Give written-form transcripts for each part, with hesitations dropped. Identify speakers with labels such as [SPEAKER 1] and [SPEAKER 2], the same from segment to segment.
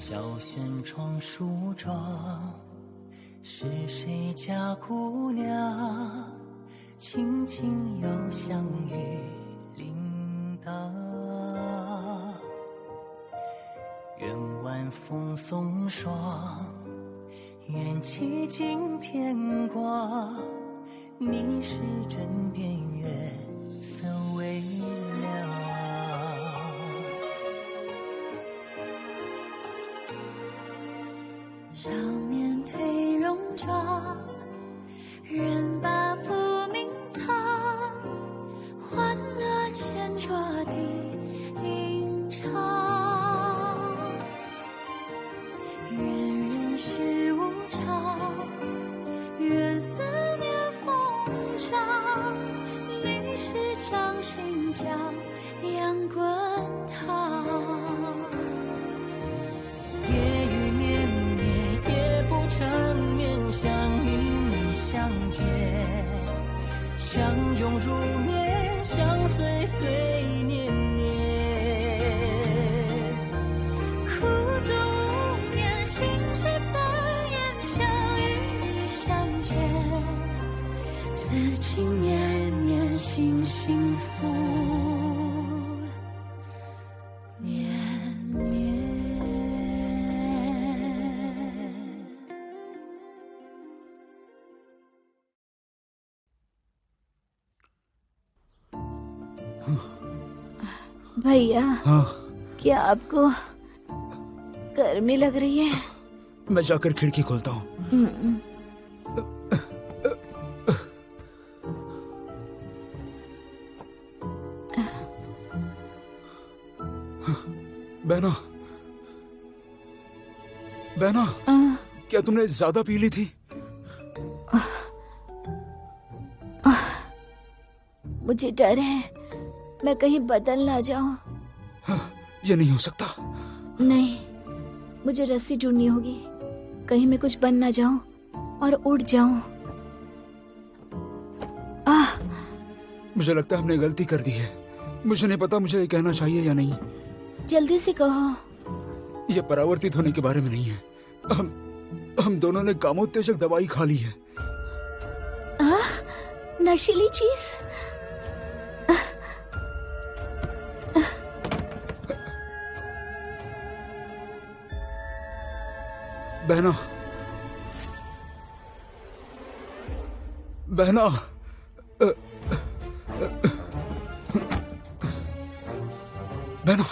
[SPEAKER 1] 小轩窗梳妆，是谁家姑娘轻轻又香于铃铛？愿晚风送霜，愿期尽天光，你是枕边月色微凉。
[SPEAKER 2] 少年褪戎装，人把浮名藏，欢乐前桌的吟唱。愿人世无常，愿思念风长，你是掌心角阳滚烫。
[SPEAKER 1] 夜雨绵绵，夜不成眠，想与你相见，相拥如眠，相随随年年。
[SPEAKER 2] 苦足无眠，心事怎言？想与你相见，此情绵绵，心幸福绵绵。
[SPEAKER 3] भैया,
[SPEAKER 4] हाँ।
[SPEAKER 3] क्या आपको गर्मी लग रही है?
[SPEAKER 4] मैं जाकर खिड़की खोलता हूँ। बहना, बहना, क्या तुमने ज्यादा पी ली थी?
[SPEAKER 3] मुझे डर है मैं कहीं बदल ना जाऊं।
[SPEAKER 4] ये नहीं हो सकता।
[SPEAKER 3] नहीं, मुझे रस्सी ढूंढनी होगी, कहीं मैं कुछ बन ना जाऊं और उड़ जाऊं।
[SPEAKER 4] मुझे लगता है हमने गलती कर दी है। मुझे नहीं पता मुझे ये कहना चाहिए या नहीं।
[SPEAKER 3] जल्दी से कहो।
[SPEAKER 4] ये परावर्तित होने के बारे में नहीं है। हम दोनों ने कामोत्तेजक दवाई खा ली है।
[SPEAKER 3] नशीली चीज?
[SPEAKER 4] बहना, बहना, बहना,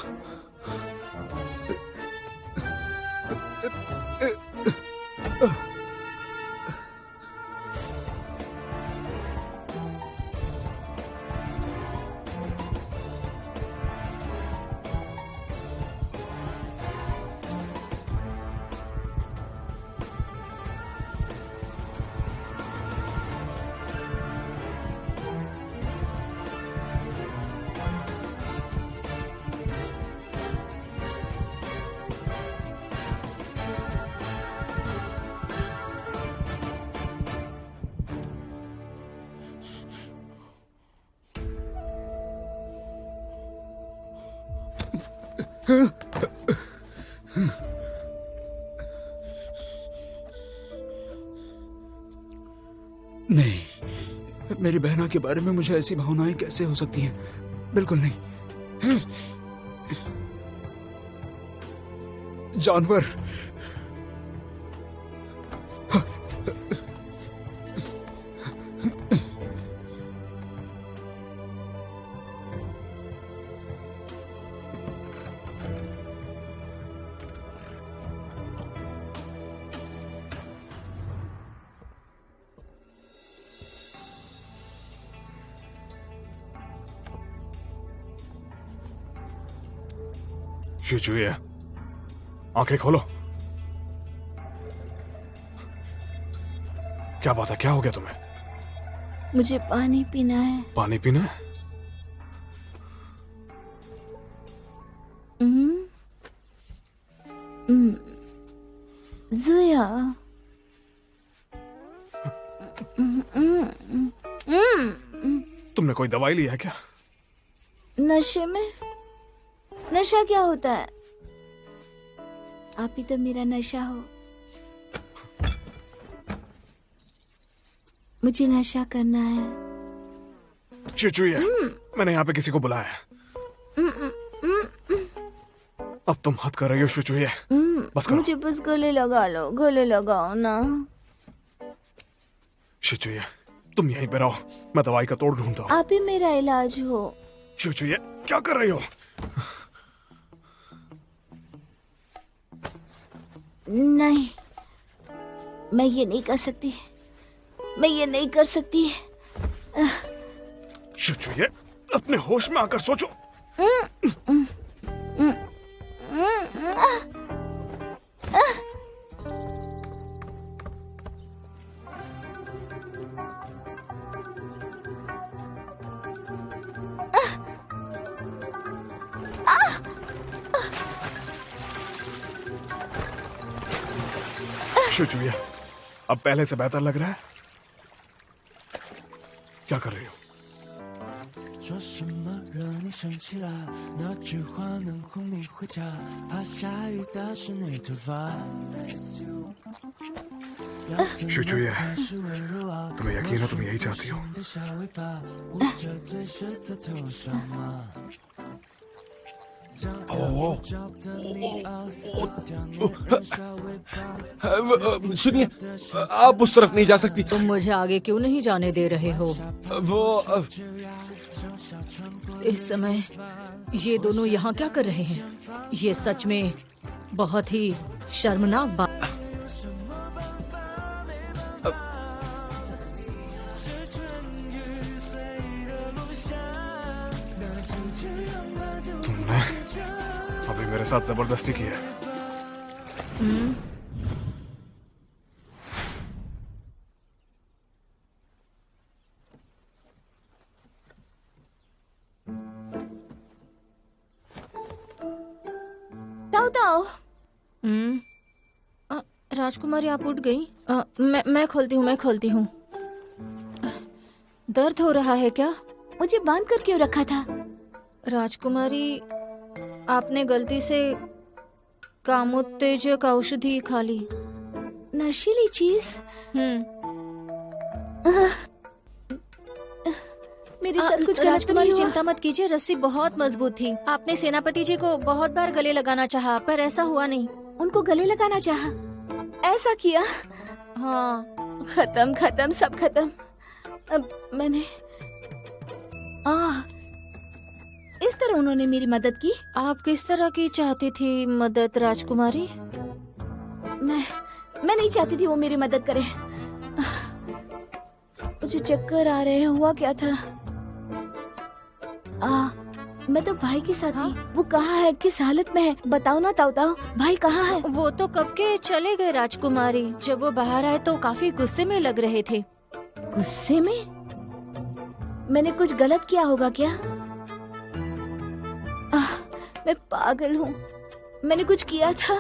[SPEAKER 4] नहीं, मेरी बहना के बारे में मुझे ऐसी भावनाएं कैसे हो सकती हैं? बिल्कुल नहीं। जानवर।
[SPEAKER 5] शुचुए, आंखें खोलो। क्या बात है? क्या हो गया तुम्हें?
[SPEAKER 3] मुझे पानी पीना है।
[SPEAKER 5] पानी पीना है?
[SPEAKER 3] जुया।
[SPEAKER 5] तुमने कोई दवाई ली है क्या?
[SPEAKER 3] नशे में? नशा क्या होता है? आप ही तो मेरा नशा हो। मुझे नशा करना है।
[SPEAKER 5] चुचुए, मैंने यहाँ पे किसी को बुलाया है। अब तुम हद कर रही हो चुचुए, बस करो।
[SPEAKER 3] मुझे बस गले लगा लो, गले लगाओ ना।
[SPEAKER 5] चुचुए, तुम यहीं पे रहो, मैं दवाई का तोड़ ढूंढता हूँ।
[SPEAKER 3] आप ही मेरा इलाज हो।
[SPEAKER 5] चुचुए, क्या कर रही हो?
[SPEAKER 3] नहीं, मैं ये नहीं कर सकती, मैं ये नहीं कर सकती।
[SPEAKER 5] चुचुए, अपने होश में आकर सोचो। चुचुए, अब पहले से बेहतर लग रहा है? क्या कर रही हो?
[SPEAKER 6] 说什么惹你生气了？那句话能哄你回家？怕下雨打湿你头发。
[SPEAKER 5] चुचुए, तुम्हें यकीन है तुम यही चाहती हो?
[SPEAKER 7] सुनिए, आप उस तरफ नहीं जा सकती।
[SPEAKER 8] तुम मुझे आगे क्यों नहीं जाने दे रहे हो?
[SPEAKER 7] वो
[SPEAKER 8] इस समय ये दोनों यहाँ क्या कर रहे हैं? ये सच में बहुत ही शर्मनाक बात।
[SPEAKER 5] तुमने अभी मेरे साथ जबरदस्ती की है।
[SPEAKER 3] ताऊ ताऊ।
[SPEAKER 8] राजकुमारी, आप उठ गई? मैं खोलती हूँ। दर्द हो रहा है क्या?
[SPEAKER 3] मुझे बांध कर क्यों रखा था?
[SPEAKER 8] राजकुमारी, आपने गलती से कामोत्तेजक औषधि खा ली।
[SPEAKER 3] नशीली चीज? मेरे साथ कुछ गलत
[SPEAKER 8] राजकुमारी,
[SPEAKER 3] नहीं हुआ?
[SPEAKER 8] चिंता मत कीजिए, रस्सी बहुत मजबूत थी। आपने सेनापति जी को बहुत बार गले लगाना चाहा, पर ऐसा हुआ नहीं।
[SPEAKER 3] उनको गले लगाना चाहा, ऐसा किया?
[SPEAKER 8] हाँ।
[SPEAKER 3] खत्म खत्म, सब खत्म। अब मैंने इस तरह उन्होंने मेरी मदद की।
[SPEAKER 8] आप किस तरह की चाहती थी मदद, राजकुमारी?
[SPEAKER 3] मैं नहीं चाहती थी वो मेरी मदद करे। मुझे चक्कर आ रहे हैं। हुआ क्या था? मैं तो भाई के साथ थी। वो कहाँ है, किस हालत में है? बताओ ना ताऊ ताऊ, भाई कहाँ है?
[SPEAKER 8] वो तो कब के चले गए राजकुमारी। जब वो बाहर आए तो काफी गुस्से में लग रहे थे।
[SPEAKER 3] गुस्से में? मैंने कुछ गलत किया होगा क्या? मैं पागल हूँ। मैंने कुछ किया था?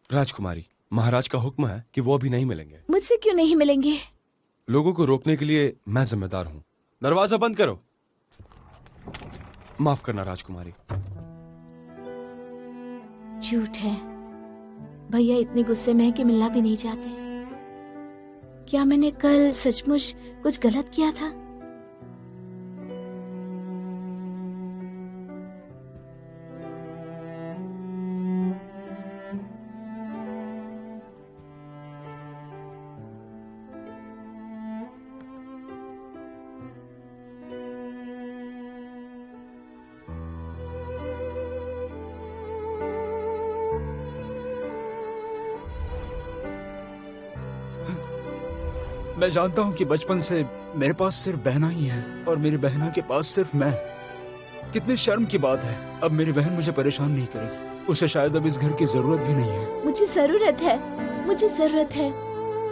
[SPEAKER 7] राजकुमारी, महाराज का हुक्म है कि वो अभी नहीं मिलेंगे।
[SPEAKER 3] मुझसे क्यों नहीं मिलेंगे?
[SPEAKER 7] लोगों को रोकने के लिए मैं जिम्मेदार हूँ। दरवाजा बंद करो। माफ करना राजकुमारी।
[SPEAKER 3] झूठ है। भैया इतने गुस्से में है कि मिलना भी नहीं चाहते। क्या मैंने कल सचमुच कुछ गलत किया था?
[SPEAKER 4] मैं जानता हूँ कि बचपन से मेरे पास सिर्फ बहना ही है और मेरी बहना के पास सिर्फ मैं। कितनी शर्म की बात है। अब मेरी बहन मुझे परेशान नहीं करेगी। उसे शायद अब इस घर की जरूरत भी नहीं है।
[SPEAKER 3] मुझे जरूरत है, मुझे जरूरत है।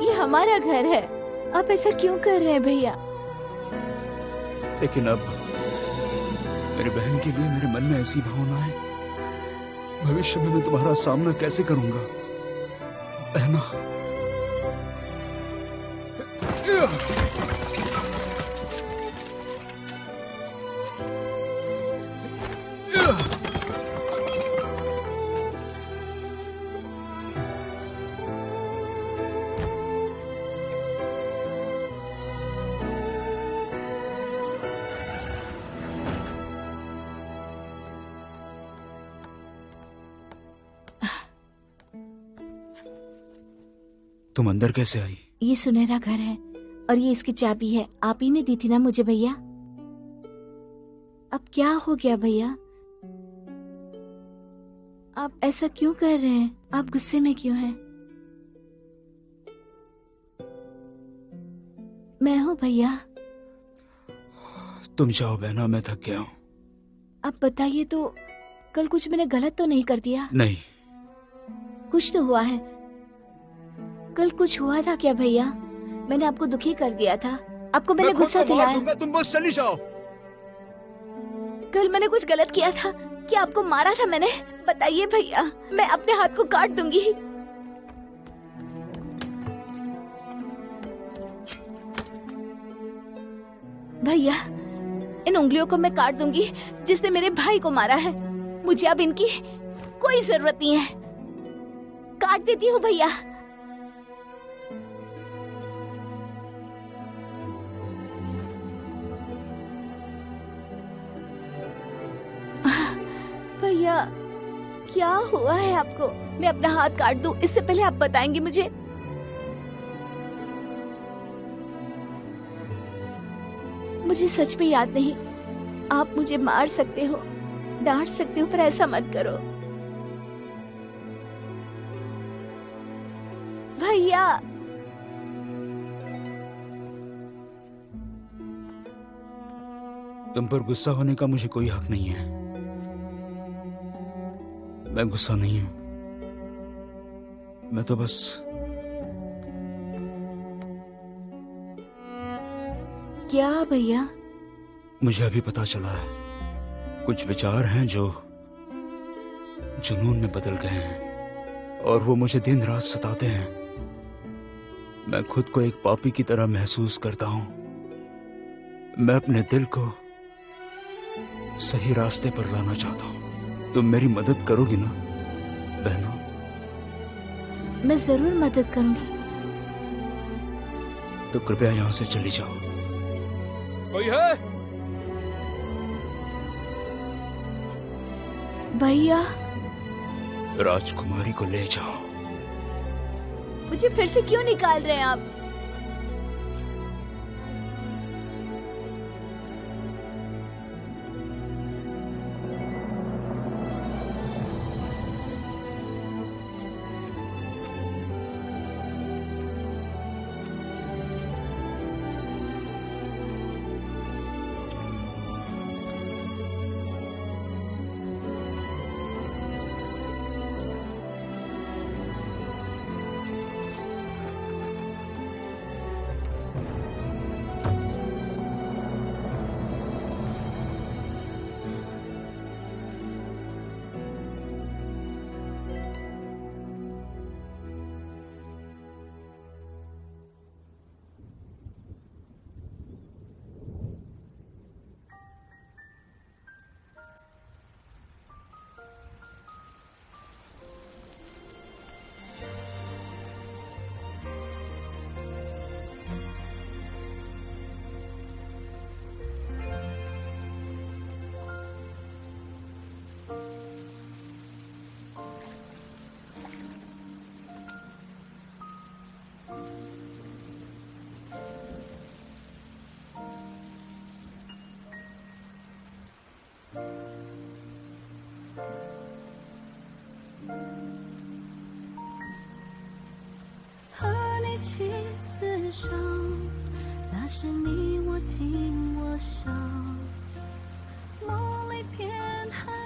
[SPEAKER 3] ये हमारा घर है। आप ऐसा क्यों कर रहे हैं भैया?
[SPEAKER 4] लेकिन अब मेरी बहन के लिए मेरे मन में ऐसी भावना है। भविष्य में मैं तुम्हारा सामना कैसे करूंगा बहना? तुम अंदर कैसे आई?
[SPEAKER 3] ये सुनहरा घर है और ये इसकी चाबी है। आप ही ने दी थी ना मुझे भैया। अब क्या हो गया भैया? आप ऐसा क्यों कर रहे हैं? आप गुस्से में क्यों हैं? मैं हूँ भैया।
[SPEAKER 4] तुम जाओ बहना, मैं थक गया हूँ।
[SPEAKER 3] अब बताइए तो, कल कुछ मैंने गलत तो नहीं कर दिया?
[SPEAKER 4] नहीं।
[SPEAKER 3] कुछ तो हुआ है। कल कुछ हुआ था क्या भैया? मैंने आपको दुखी कर दिया था, आपको मैंने गुस्सा दिलाया।
[SPEAKER 4] तुम बस चली जाओ।
[SPEAKER 3] कल मैंने कुछ गलत किया था क्या? आपको मारा था मैंने? बताइए भैया, मैं अपने हाथ को काट दूंगी। भैया, इन उंगलियों को मैं काट दूंगी जिसने मेरे भाई को मारा है। मुझे अब इनकी कोई जरूरत नहीं है। काट देती हूँ भैया। भैया, क्या हुआ है आपको? मैं अपना हाथ काट दूं इससे पहले आप बताएंगे मुझे? मुझे सच में याद नहीं। आप मुझे मार सकते हो, डांट सकते हो, पर ऐसा मत करो भैया।
[SPEAKER 4] तुम पर गुस्सा होने का मुझे कोई हक नहीं है। मैं गुस्सा नहीं हूं। मैं तो बस
[SPEAKER 3] क्या भैया?
[SPEAKER 4] मुझे अभी पता चला है, कुछ विचार हैं जो जुनून में बदल गए हैं और वो मुझे दिन रात सताते हैं। मैं खुद को एक पापी की तरह महसूस करता हूं। मैं अपने दिल को सही रास्ते पर लाना चाहता हूं। तुम मेरी मदद करोगी ना बहनों?
[SPEAKER 3] मैं जरूर मदद करूंगी।
[SPEAKER 4] तो कृपया यहाँ से चली जाओ। कोई है?
[SPEAKER 3] भैया,
[SPEAKER 4] राजकुमारी को ले जाओ।
[SPEAKER 3] मुझे फिर से क्यों निकाल रहे हैं आप?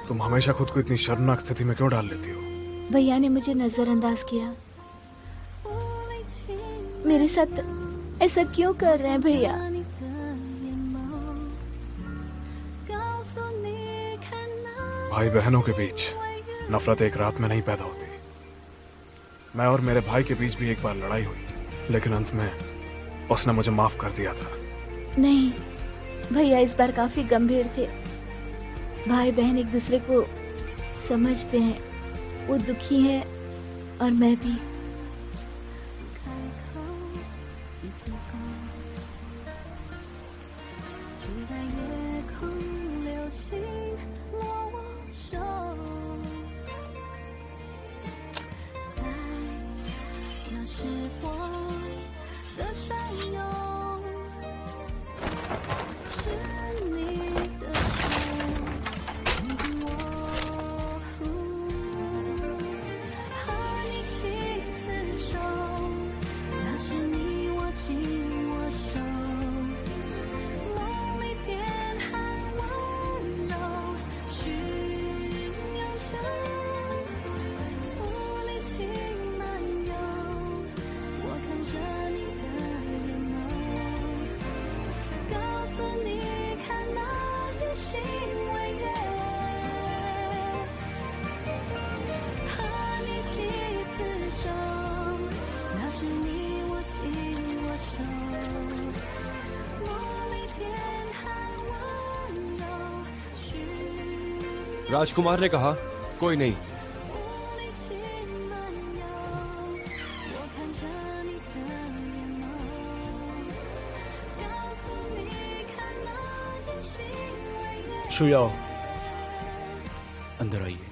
[SPEAKER 5] तुम हमेशा खुद को इतनी शर्मनाक स्थिति में क्यों डाल लेती हो?
[SPEAKER 3] भैया ने मुझे नजरअंदाज किया। मेरे साथ ऐसा क्यों कर रहे हैं भैया?
[SPEAKER 5] भाई बहनों के बीच नफरत एक रात में नहीं पैदा होती। मैं और मेरे भाई के बीच भी एक बार लड़ाई हुई, लेकिन अंत में उसने मुझे माफ कर दिया था।
[SPEAKER 3] नहीं भैया, इस बार काफी गंभीर थे। भाई बहन एक दूसरे को समझते हैं। वो दुखी है और मैं भी।
[SPEAKER 7] राजकुमार ने कहा कोई नहीं।
[SPEAKER 4] शुयाओ, अंदर आइए।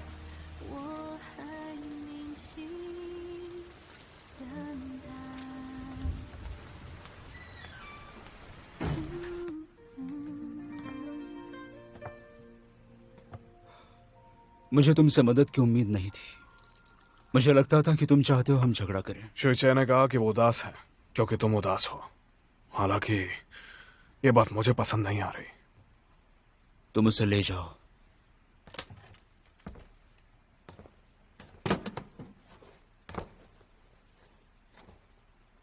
[SPEAKER 4] मुझे तुमसे मदद की उम्मीद नहीं थी। मुझे लगता था कि तुम चाहते हो हम झगड़ा करें।
[SPEAKER 5] शुचे ने कहा कि वो उदास है क्योंकि तुम उदास हो। हालांकि ये बात मुझे पसंद नहीं आ रही।
[SPEAKER 4] तुम उसे ले जाओ।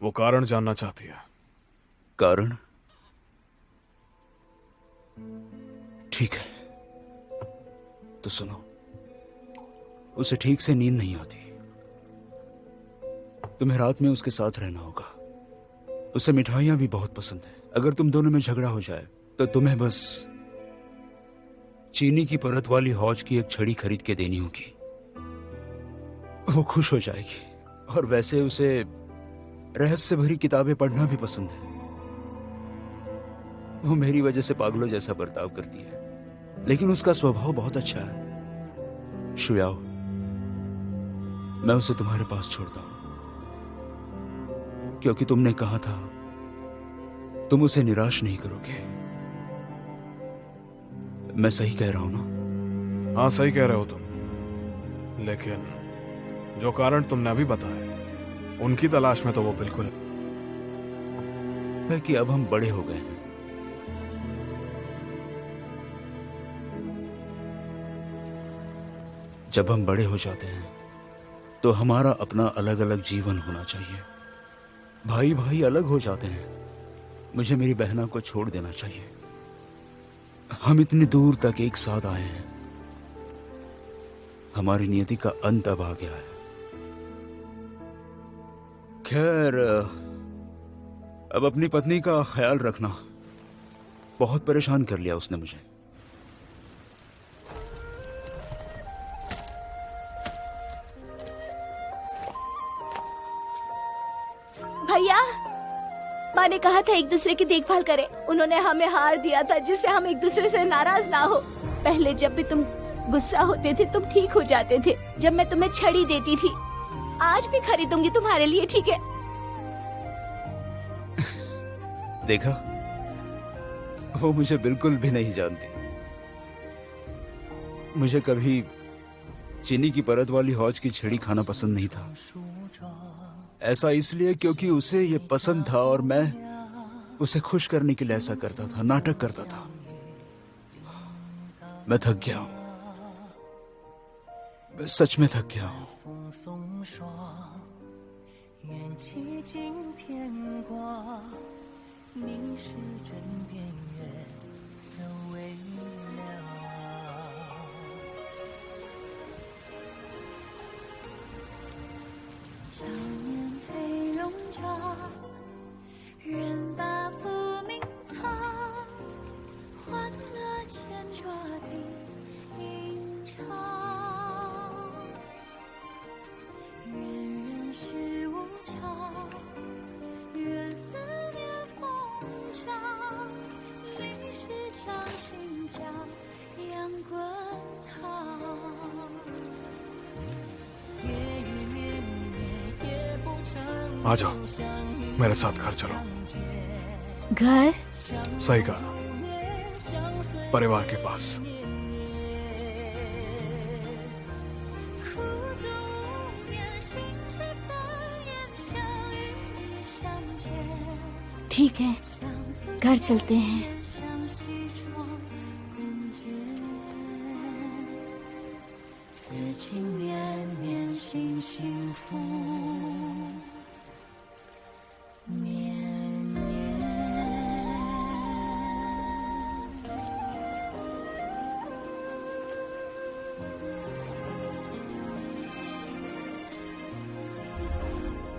[SPEAKER 5] वो कारण जानना चाहती है।
[SPEAKER 4] कारण? ठीक है, तो सुनो। उसे ठीक से नींद नहीं आती। तुम्हें रात में उसके साथ रहना होगा। उसे मिठाइयां भी बहुत पसंद है। अगर तुम दोनों में झगड़ा हो जाए तो तुम्हें बस चीनी की परत वाली हौज की एक छड़ी खरीद के देनी होगी। वो खुश हो जाएगी। और वैसे उसे रहस्य भरी किताबें पढ़ना भी पसंद है। वो मेरी वजह से पागलों जैसा बर्ताव करती है, लेकिन उसका स्वभाव बहुत अच्छा है। शुयाओ, मैं उसे तुम्हारे पास छोड़ता हूं क्योंकि तुमने कहा था तुम उसे निराश नहीं करोगे। मैं सही कह रहा हूं ना?
[SPEAKER 5] हाँ, सही कह रहे हो तुम। लेकिन जो कारण तुमने अभी बताया, उनकी तलाश में तो वो बिल्कुल
[SPEAKER 4] है कि अब हम बड़े हो गए हैं। जब हम बड़े हो जाते हैं तो हमारा अपना अलग अलग जीवन होना चाहिए। भाई भाई अलग हो जाते हैं। मुझे मेरी बहना को छोड़ देना चाहिए। हम इतनी दूर तक एक साथ आए हैं। हमारी नियति का अंत अब आ गया है। खैर, अब अपनी पत्नी का ख्याल रखना। बहुत परेशान कर लिया उसने मुझे।
[SPEAKER 3] भैया, माँ ने कहा था एक दूसरे की देखभाल करें। उन्होंने हमें हार दिया था जिससे हम एक दूसरे से नाराज ना हो। पहले जब भी तुम गुस्सा होते थे तुम ठीक हो जाते थे। जब मैं तुम्हें छड़ी देती थी, आज भी खरीदूंगी तुम्हारे लिए, ठीक है?
[SPEAKER 4] देखा, वो मुझे बिल्कुल भी नहीं जानती। मुझे कभी चीनी की परत वाली हौज की छड़ी खाना पसंद नहीं था। ऐसा इसलिए क्योंकि उसे ये पसंद था और मैं उसे खुश करने के लिए ऐसा करता था, नाटक करता था। मैं थक गया हूं, मैं सच में थक गया हूं।
[SPEAKER 2] 滚烫。
[SPEAKER 5] आ जाओ, मेरे साथ घर चलो।
[SPEAKER 3] घर?
[SPEAKER 5] सही कहा, परिवार के पास।
[SPEAKER 3] ठीक है, घर चलते हैं।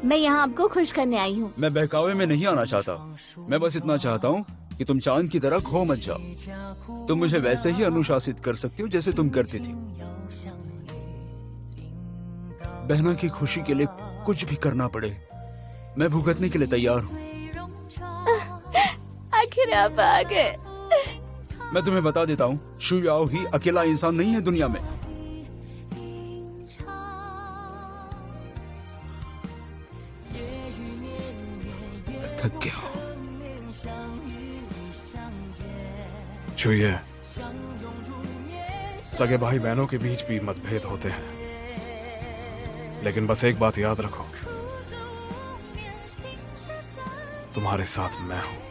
[SPEAKER 3] मैं यहाँ आपको खुश करने आई हूँ।
[SPEAKER 4] मैं बहकावे में नहीं आना चाहता। मैं बस इतना चाहता हूँ कि तुम चांद की तरह खो मत जाओ। तुम मुझे वैसे ही अनुशासित कर सकती हो जैसे तुम करती थी। बहना की खुशी के लिए कुछ भी करना पड़े, मैं भुगतने के लिए तैयार हूँ।
[SPEAKER 3] आखिर आप आ गए।
[SPEAKER 4] मैं तुम्हें बता देता हूँ, शु याओ ही अकेला इंसान नहीं है दुनिया में। थक गया हूँ।
[SPEAKER 5] छुइए, सगे भाई बहनों के बीच भी मतभेद होते हैं, लेकिन बस एक बात याद रखो, तुम्हारे साथ मैं हूं।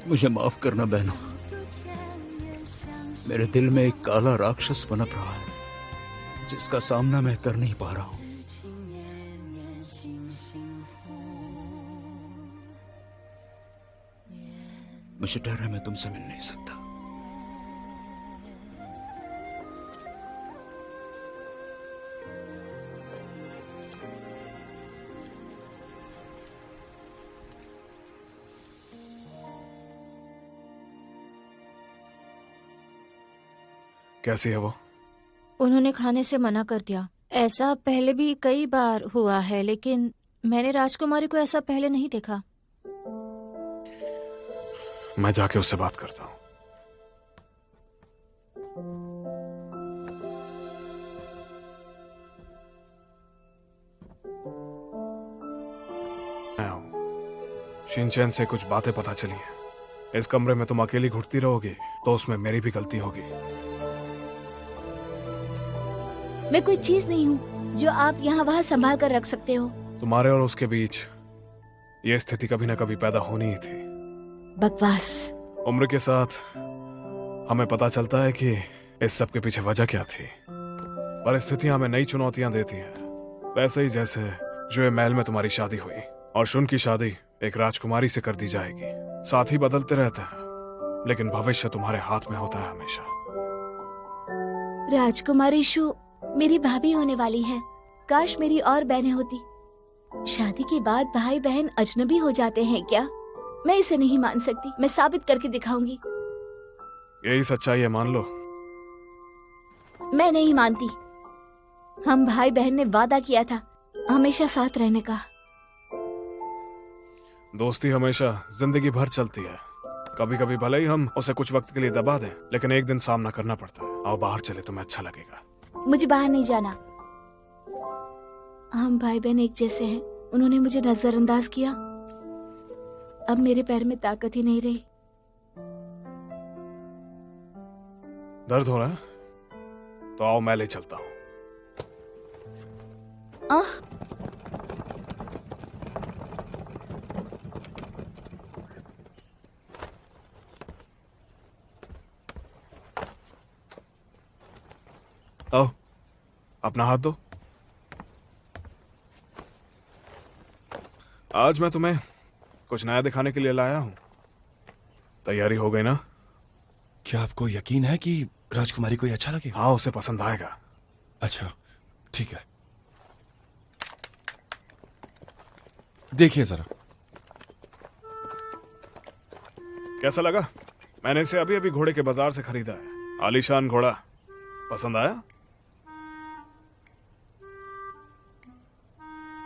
[SPEAKER 4] मुझे माफ करना बहनों, मेरे दिल में एक काला राक्षस पनप रहा है जिसका सामना मैं कर नहीं पा रहा हूं। मुझे डर है मैं तुमसे मिल नहीं सकता।
[SPEAKER 5] कैसी है वो?
[SPEAKER 8] उन्होंने खाने से मना कर दिया। ऐसा पहले भी कई बार हुआ है, लेकिन मैंने राजकुमारी को ऐसा पहले नहीं देखा।
[SPEAKER 5] मैं जाके उससे बात करता हूँ। शिनचैन से कुछ बातें पता चली हैं। इस कमरे में तुम अकेली घुटती रहोगी तो उसमें मेरी भी गलती होगी।
[SPEAKER 3] मैं कोई चीज नहीं हूँ जो आप यहाँ वहाँ संभाल कर रख सकते हो।
[SPEAKER 5] तुम्हारे और उसके बीच ये स्थिति कभी न कभी पैदा होनी ही थी।
[SPEAKER 3] बकवास।
[SPEAKER 5] उम्र के साथ हमें पता चलता है कि इस सब के पीछे वजह क्या थी। परिस्थितियां हमें नई चुनौतियां देती हैं। वैसे ही जैसे जो महल में तुम्हारी शादी हुई और शुन की शादी एक राजकुमारी से कर दी जाएगी। साथ ही बदलते रहते हैं, लेकिन भविष्य तुम्हारे हाथ में होता है हमेशा।
[SPEAKER 3] राजकुमारी शु मेरी भाभी होने वाली है। काश मेरी और बहनें होती। शादी के बाद भाई बहन अजनबी हो जाते हैं क्या? मैं इसे नहीं मान सकती। मैं साबित करके दिखाऊंगी।
[SPEAKER 5] यही सच्चाई है, मान लो।
[SPEAKER 3] मैं नहीं मानती। हम भाई बहन ने वादा किया था हमेशा साथ रहने का।
[SPEAKER 5] दोस्ती हमेशा जिंदगी भर चलती है। कभी कभी भले ही हम उसे कुछ वक्त के लिए दबा दें, लेकिन एक दिन सामना करना पड़ता है। आओ बाहर चले, तुम्हें अच्छा लगेगा।
[SPEAKER 3] मुझे बाहर नहीं जाना। हम भाई बहन एक जैसे हैं। उन्होंने मुझे नजरअंदाज किया। अब मेरे पैर में ताकत ही नहीं रही।
[SPEAKER 5] दर्द हो रहा है? तो आओ मैं ले चलता हूँ। आओ, अपना हाथ दो। आज मैं तुम्हें कुछ नया दिखाने के लिए लाया हूं। तैयारी हो गई ना?
[SPEAKER 7] क्या आपको यकीन है कि राजकुमारी को ये अच्छा लगेगा?
[SPEAKER 5] हाँ, उसे पसंद आएगा।
[SPEAKER 7] अच्छा, ठीक है। देखिए जरा।
[SPEAKER 5] कैसा लगा? मैंने इसे अभी अभी घोड़े के बाजार से खरीदा है। आलीशान घोड़ा पसंद आया?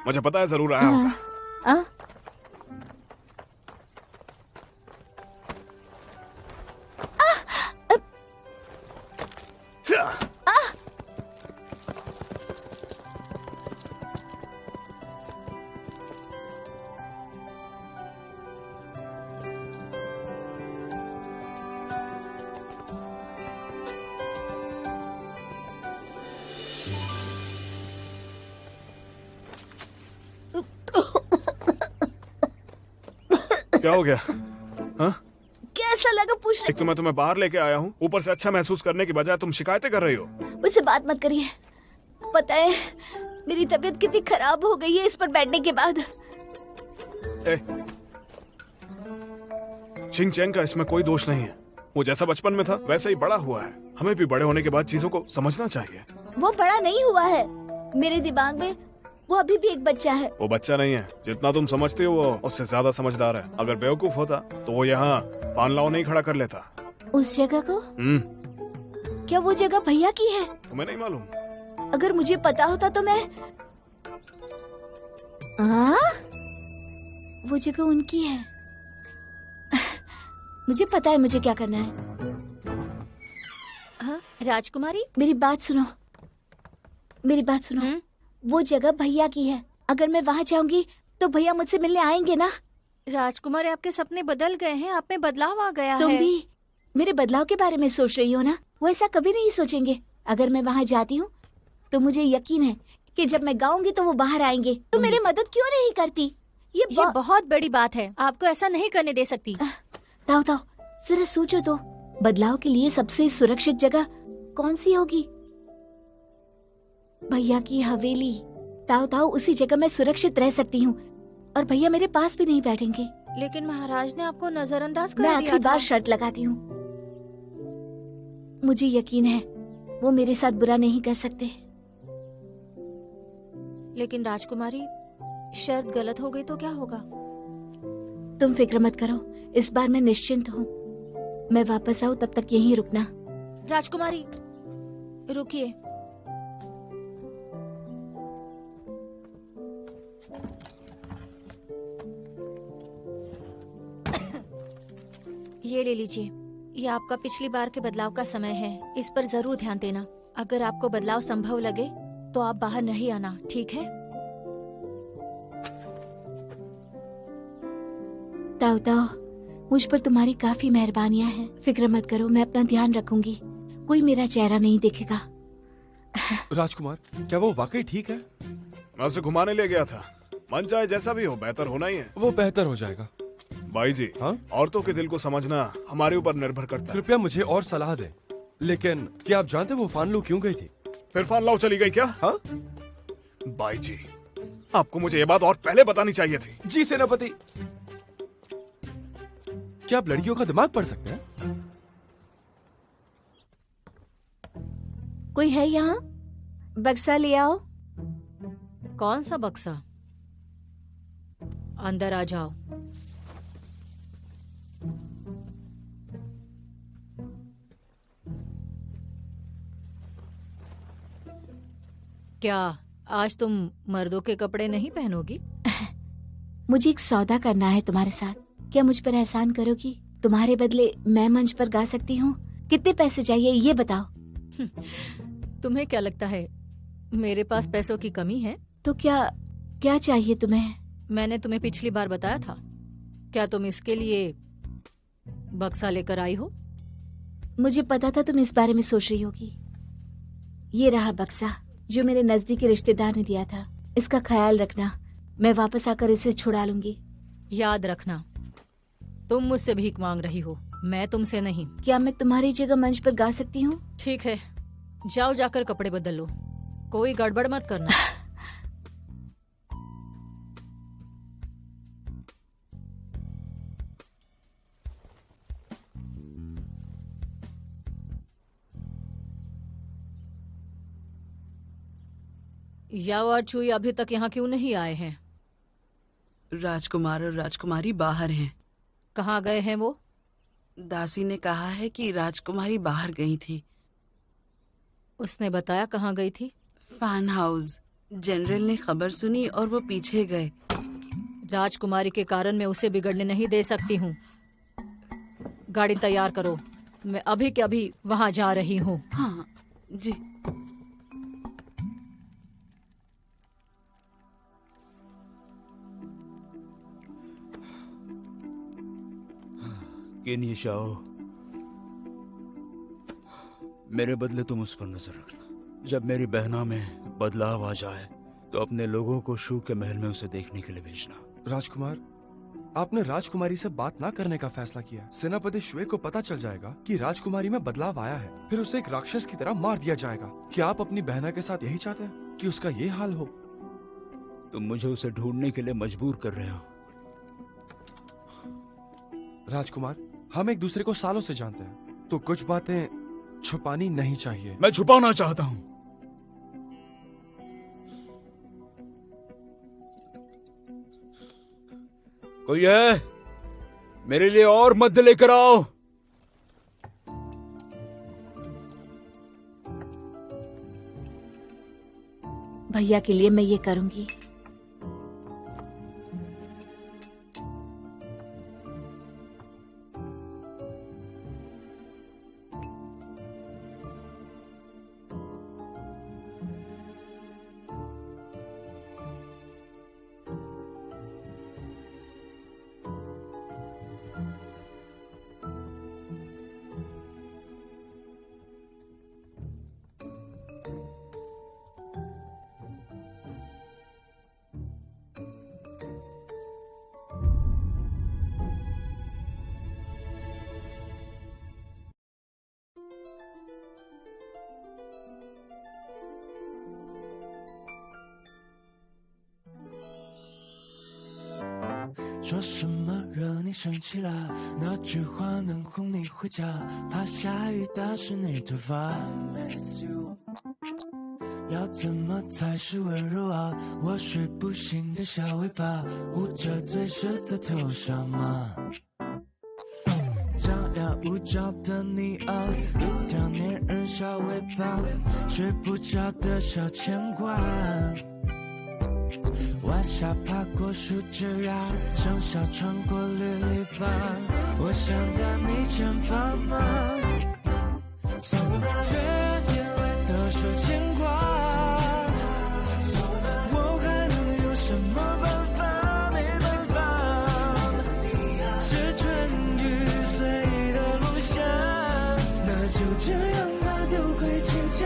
[SPEAKER 5] मुझे पता है जरूर आया होगा। क्या हो गया? हाँ?
[SPEAKER 3] कैसा लगा पूछ रहे?
[SPEAKER 5] एक तो मैं तुम्हें बाहर लेके आया हूँ, ऊपर से अच्छा महसूस करने की बजाय तुम शिकायतें कर रही हो।
[SPEAKER 3] मुझसे बात मत करिए। पता है मेरी तबीयत कितनी खराब हो गई है इस पर बैठने के बाद।
[SPEAKER 5] चिंग चैंग का इसमें कोई दोष नहीं है। वो जैसा बचपन में था वैसा ही बड़ा हुआ है। हमें भी बड़े होने के बाद चीजों को समझना चाहिए।
[SPEAKER 3] वो बड़ा नहीं हुआ है, मेरे दिमाग में वो अभी भी एक बच्चा है।
[SPEAKER 5] वो बच्चा नहीं है, जितना तुम समझते हो वो उससे ज्यादा समझदार है। अगर बेवकूफ होता तो वो यहाँ पानलाव नहीं खड़ा कर लेता।
[SPEAKER 3] उस जगह को? क्या वो जगह भैया की है?
[SPEAKER 5] तुम्हें नहीं मालूम?
[SPEAKER 3] अगर मुझे पता होता तो मैं वो जगह उनकी है। मुझे पता है मुझे क्या करना है।
[SPEAKER 2] राजकुमारी,
[SPEAKER 3] मेरी बात सुनो, मेरी बात सुनो। वो जगह भैया की है। अगर मैं वहाँ जाऊंगी तो भैया मुझसे मिलने आएंगे ना?
[SPEAKER 2] राजकुमारी, आपके सपने बदल गए हैं, आप में बदलाव आ गया है।
[SPEAKER 3] तुम भी मेरे बदलाव के बारे में सोच रही हो ना? वो ऐसा कभी नहीं सोचेंगे। अगर मैं वहाँ जाती हूँ तो मुझे यकीन है कि जब मैं गाऊंगी तो वो बाहर आएंगे। तो मेरी मदद क्यों नहीं करती?
[SPEAKER 2] ये बहुत बड़ी बात है, आपको ऐसा नहीं करने दे सकती।
[SPEAKER 3] ताओ ताओ, जरा सोचो तो, बदलाव के लिए सबसे सुरक्षित जगह कौन सी होगी? भैया की हवेली। ताओ ताओ, उसी जगह मैं सुरक्षित रह सकती हूँ और भैया मेरे पास भी नहीं बैठेंगे।
[SPEAKER 2] लेकिन महाराज ने आपको नजरअंदाज कर
[SPEAKER 3] मैं
[SPEAKER 2] दिया
[SPEAKER 3] आखिरी
[SPEAKER 2] था।
[SPEAKER 3] बार शर्त लगाती हूँ, मुझे यकीन है वो मेरे साथ बुरा नहीं कर सकते।
[SPEAKER 2] लेकिन राजकुमारी, शर्त गलत हो गई तो क्या होगा?
[SPEAKER 3] तुम फिक्र मत करो, इस बार मैं निश्चिंत हूँ। मैं वापस आऊँ तब तक यहीं रुकना।
[SPEAKER 2] राजकुमारी रुकिए। ये ले लीजिए, ये आपका पिछली बार के बदलाव का समय है। इस पर जरूर ध्यान देना। अगर आपको बदलाव संभव लगे तो आप बाहर नहीं आना, ठीक है?
[SPEAKER 3] ताऊ ताऊ, मुझ पर तुम्हारी काफी मेहरबानियां हैं। फिक्र मत करो, मैं अपना ध्यान रखूंगी। कोई मेरा चेहरा नहीं देखेगा।
[SPEAKER 7] राजकुमार, क्या वो वाकई ठीक है?
[SPEAKER 5] मैं उसे घुमाने ले गया था। मन चाहे जैसा भी हो, बेहतर होना ही है।
[SPEAKER 7] वो बेहतर हो जाएगा।
[SPEAKER 5] भाई जी,
[SPEAKER 7] हाँ?
[SPEAKER 5] औरतों के दिल को समझना हमारे ऊपर निर्भर करता है।
[SPEAKER 7] कृपया मुझे और सलाह दें। लेकिन क्या आप जानते वो फानलू क्यों गई थी?
[SPEAKER 5] फिर फानलाव चली गई क्या?
[SPEAKER 7] हाँ?
[SPEAKER 5] भाई जी, आपको मुझे ये बात और पहले बतानी चाहिए थी।
[SPEAKER 7] जी सेनापति, क्या आप लड़कियों का दिमाग पढ़ सकते हैं?
[SPEAKER 3] कोई है यहाँ? बक्सा ले आओ।
[SPEAKER 8] कौन सा बक्सा? अंदर आ जाओ। क्या आज तुम मर्दों के कपड़े नहीं पहनोगी?
[SPEAKER 3] मुझे एक सौदा करना है तुम्हारे साथ। क्या मुझ पर एहसान करोगी? तुम्हारे बदले मैं मंच पर गा सकती हूँ। कितने पैसे चाहिए ये बताओ।
[SPEAKER 8] तुम्हें क्या लगता है मेरे पास पैसों की कमी है?
[SPEAKER 3] तो क्या चाहिए तुम्हें?
[SPEAKER 8] मैंने तुम्हें पिछली बार बताया था। क्या तुम इसके लिए बक्सा लेकर आई हो?
[SPEAKER 3] मुझे पता था तुम इस बारे में सोच रही होगी। ये रहा बक्सा जो मेरे नजदीकी रिश्तेदार ने दिया था। इसका ख्याल रखना, मैं वापस आकर इसे छुड़ा लूंगी।
[SPEAKER 8] याद रखना, तुम मुझसे भीख मांग रही हो, मैं तुमसे नहीं।
[SPEAKER 3] क्या मैं तुम्हारी जगह मंच पर गा सकती हूँ?
[SPEAKER 8] ठीक है, जाओ जाकर कपड़े बदल लो। कोई गड़बड़ मत करना। याओ और चुई अभी तक यहाँ क्यों नहीं आए हैं?
[SPEAKER 9] राजकुमार और राजकुमारी बाहर हैं।
[SPEAKER 8] कहाँ गए हैं वो?
[SPEAKER 9] दासी ने कहा है कि राजकुमारी बाहर गई थी।
[SPEAKER 8] उसने बताया कहाँ गई थी?
[SPEAKER 9] Fan house. जनरल ने खबर सुनी और वो पीछे गए।
[SPEAKER 8] राजकुमारी के कारण मैं उसे बिगड़ने नहीं दे सकती हूँ। गाड़ी तैयार करो, मैं अभी के अभी वहाँ जा रही हूँ।
[SPEAKER 9] हाँ जी।
[SPEAKER 4] केनी शाओ, मेरे बदले तुम उस पर नजर रखना। जब मेरी बहना में बदलाव आ जाए तो अपने लोगों को शू के महल में उसे देखने के लिए भेजना।
[SPEAKER 7] राजकुमार, आपने राजकुमारी से बात ना करने का फैसला किया। सेनापति श्वे को पता चल जाएगा कि राजकुमारी में बदलाव आया है, फिर उसे एक राक्षस की तरह मार दिया जाएगा। क्या आप अपनी बहना के साथ यही चाहते हैं कि उसका ये हाल हो?
[SPEAKER 4] तुम मुझे उसे ढूंढने के लिए मजबूर कर रहे हो।
[SPEAKER 7] राजकुमार, हम एक दूसरे को सालों से जानते हैं, तो कुछ बातें छुपानी नहीं चाहिए।
[SPEAKER 4] मैं छुपाना चाहता हूँ। कोई है? मेरे लिए और मध्य लेकर आओ।
[SPEAKER 3] भैया के लिए मैं ये करूंगी।
[SPEAKER 6] 说什么惹你生气了？那句话能哄你回家？怕下雨打湿你头发。要怎么才是温柔啊？我睡不醒的小尾巴，捂着嘴舌在头上吗？张牙舞爪的你啊，一条黏人小尾巴，睡不着的小牵挂。晚霞爬过树枝呀，盛夏穿过绿篱笆，我想在你肩膀吗？却眼泪都是牵挂，我还能有什么办法？没办法，是春雨随的落下，那就这样吧，丢盔弃甲。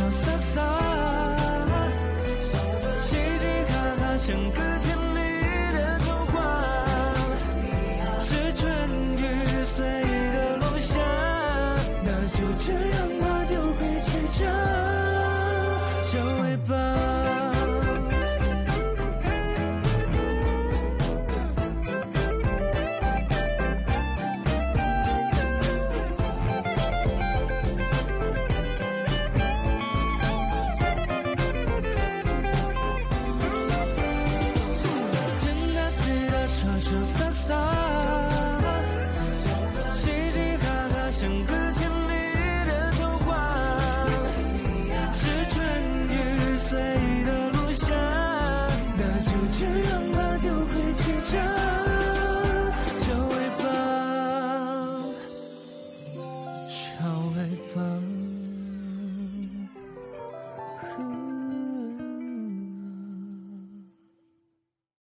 [SPEAKER 6] 洒洒，嘻嘻哈哈像个甜蜜的童话，是春雨随的落下，那就这样。